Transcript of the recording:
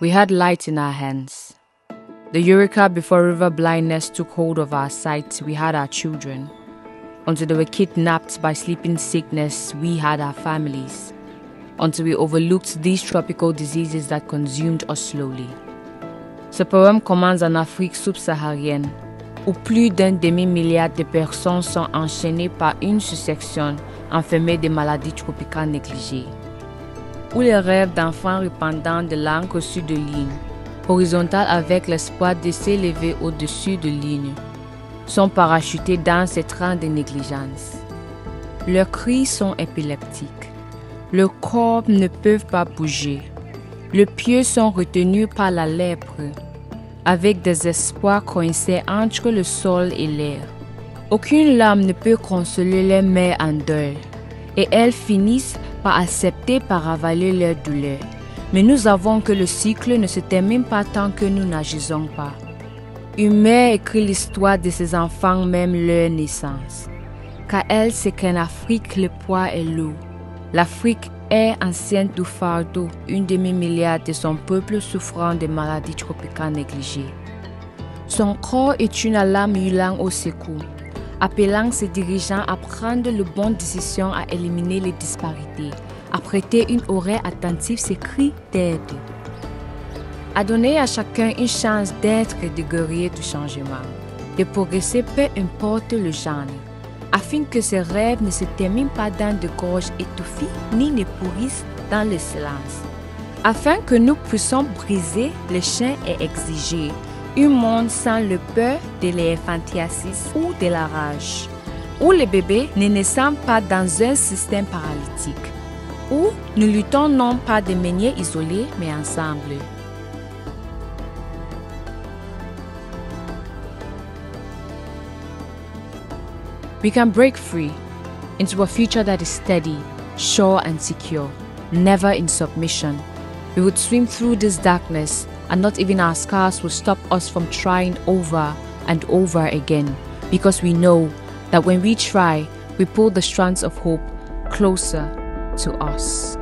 We had light in our hands. The eureka before river blindness took hold of our sight, we had our children. Until they were kidnapped by sleeping sickness, we had our families. Until we overlooked these tropical diseases that consumed us slowly. Ce poème commence en Afrique subsaharienne, où plus d'un demi-milliard de personnes sont enchaînées par une succession enfermée de maladies tropicales négligées. Où les rêves d'enfants répandant de l'encre sur de lignes, horizontales avec l'espoir de s'élever au-dessus de lignes, sont parachutés dans ces trains de négligence. Leurs cris sont épileptiques. Leurs corps ne peuvent pas bouger. Leurs pieds sont retenus par la lèpre, avec des espoirs coincés entre le sol et l'air. Aucune larme ne peut consoler les mères en deuil, et elles finissent par accepter par avaler leur douleur. Mais nous savons que le cycle ne se termine pas tant que nous n'agissons pas. Une mère écrit l'histoire de ses enfants même leur naissance. Car elle sait qu'en Afrique, le poids est lourd. L'Afrique est enceinte du fardeau, une demi-milliard de son peuple souffrant de maladies tropicales négligées. Son corps est une alarme hurlant au secours, appelant ses dirigeants à prendre les bonnes décisions, à éliminer les disparités, à prêter une oreille attentive ces cris d'aide, à donner à chacun une chance d'être des guerriers du changement, de progresser peu importe le genre, afin que ces rêves ne se terminent pas dans des gorges étouffées ni ne pourrissent dans le silence, afin que nous puissions briser les chaînes et exiger un monde sans le peur de l'éphantiasis ou de la rage, où les bébés ne naissent pas dans un système paralytique, où nous luttons non pas de manière isolée mais ensemble. We can break free into a future that is steady, sure and secure, never in submission. We would swim through this darkness, and not even our scars will stop us from trying over and over again, because we know that when we try, we pull the strands of hope closer to us.